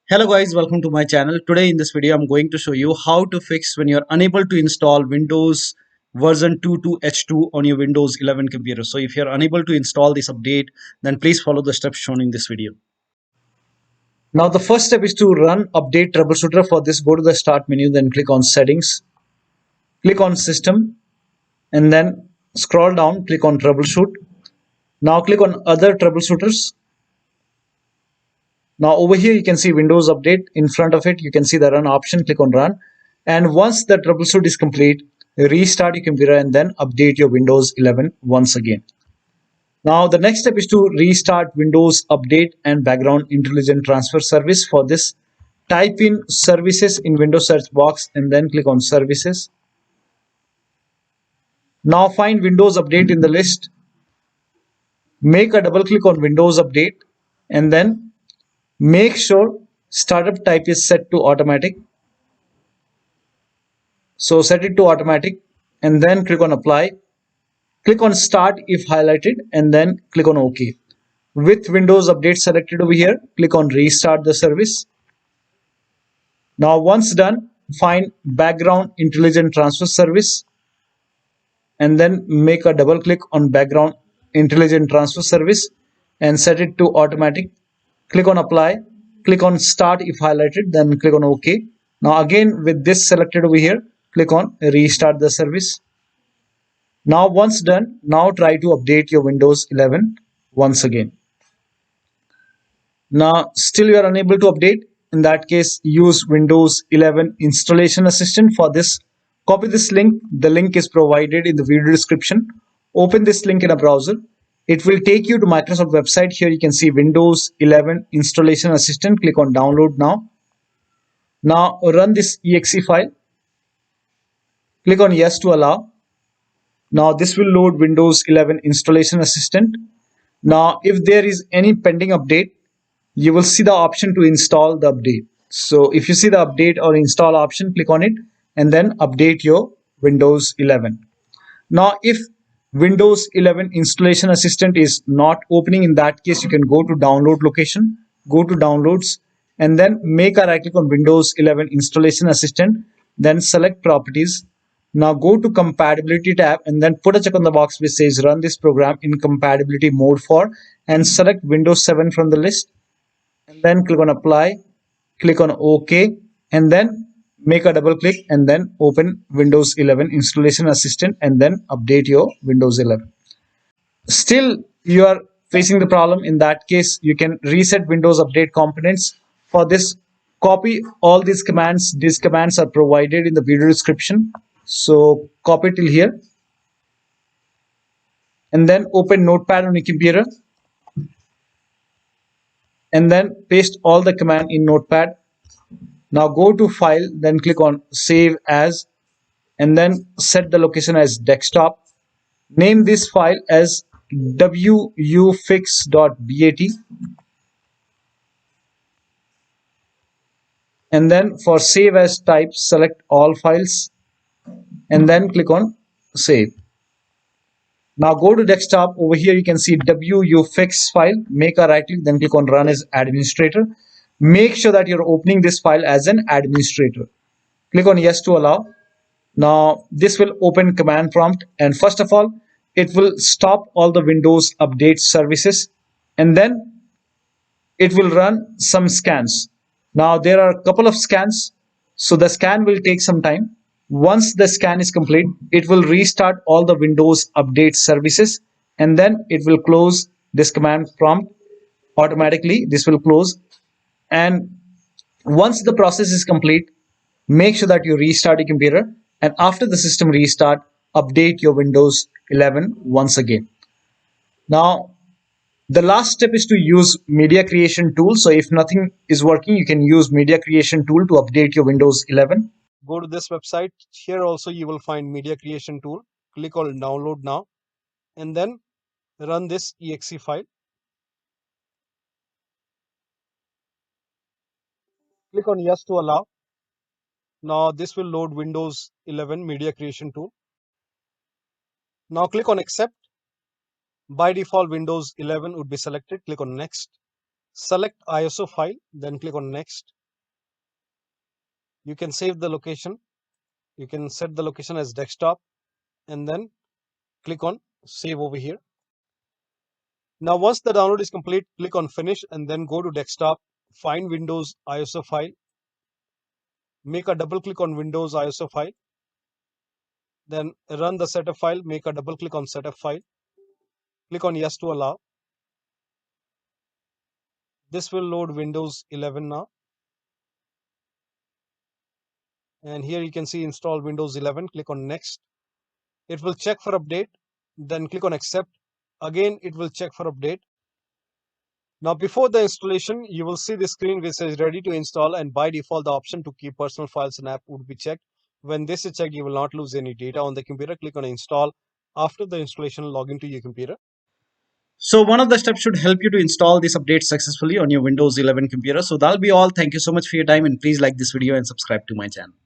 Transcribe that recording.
Hello guys, welcome to my channel. Today in this video I'm going to show you how to fix when you're unable to install Windows version 22H2 on your Windows 11 computer. So if you're unable to install this update, then please follow the steps shown in this video. Now the first step is to run update troubleshooter. For this, go to the start menu, then click on settings, click on system, and then scroll down, click on troubleshoot. Now click on other troubleshooters. Now over here you can see Windows Update. In front of it you can see the run option. Click on run, and once the troubleshoot is complete, restart your computer and then update your Windows 11 once again. Now the next step is to restart Windows Update and Background Intelligent Transfer Service. For this, type in services in Windows search box and then click on services. Now find Windows Update in the list. Make a double click on Windows Update and then make sure startup type is set to automatic. So set it to automatic and then click on apply. Click on start if highlighted and then click on OK. With Windows Update selected over here, click on restart the service. Now once done, find Background Intelligent Transfer Service and then make a double click on Background Intelligent Transfer Service and set it to automatic. Click on apply, click on start if highlighted, then click on OK. Now again with this selected over here, click on restart the service. Now once done, now try to update your Windows 11 once again. Now still you are unable to update. In that case, use Windows 11 Installation Assistant. For this, copy this link. The link is provided in the video description. Open this link in a browser. It will take you to Microsoft website. Here you can see Windows 11 Installation Assistant. Click on download now. Now run this exe file. Click on yes to allow. Now this will load Windows 11 Installation Assistant. Now if there is any pending update, you will see the option to install the update. So if you see the update or install option, click on it and then update your Windows 11. Now if Windows 11 Installation Assistant is not opening, in that case you can go to download location, go to downloads and then make a right click on Windows 11 Installation Assistant, then select properties. Now go to compatibility tab and then put a check on the box which says run this program in compatibility mode for, and select Windows 7 from the list and then click on apply, click on OK and then make a double click and then open Windows 11 Installation Assistant and then update your Windows 11. Still you are facing the problem. In that case you can reset Windows Update components. For this, copy all these commands. These commands are provided in the video description. So copy till here and then open Notepad on your computer and then paste all the command in Notepad. Now go to file, then click on save as and then set the location as desktop. Name this file as wuauserv.bat and then for save as type, select all files and then click on save. Now go to desktop. Over here you can see wuauserv file. Make a right click, then click on run as administrator. Make sure that you're opening this file as an administrator. Click on yes to allow. Now this will open command prompt and first of all it will stop all the Windows Update services and then it will run some scans. Now there are a couple of scans, so the scan will take some time. Once the scan is complete, it will restart all the Windows Update services and then it will close this command prompt automatically. This will close, and once the process is complete, make sure that you restart your computer and after the system restart, update your Windows 11 once again. Now the last step is to use media creation tool. So if nothing is working, you can use media creation tool to update your Windows 11. Go to this website. Here also you will find media creation tool. Click on download now and then run this exe file. Click on yes to allow. Now this will load Windows 11 media creation tool. Now click on accept. By default Windows 11 would be selected. Click on next. Select ISO file, then click on next. You can save the location. You can set the location as desktop and then click on save over here. Now once the download is complete, click on finish and then go to desktop, find Windows ISO file, make a double click on Windows ISO file, then run the setup file, make a double click on setup file, click on yes to allow. This will load Windows 11 now. And here you can see install Windows 11, click on next. It will check for update, then click on accept. Again, it will check for update. Now before the installation, you will see the screen which says ready to install, and by default the option to keep personal files and app would be checked. When this is checked, you will not lose any data on the computer. Click on install. After the installation, log into your computer. So one of the steps should help you to install this update successfully on your Windows 11 computer. So that'll be all. Thank you so much for your time, and please like this video and subscribe to my channel.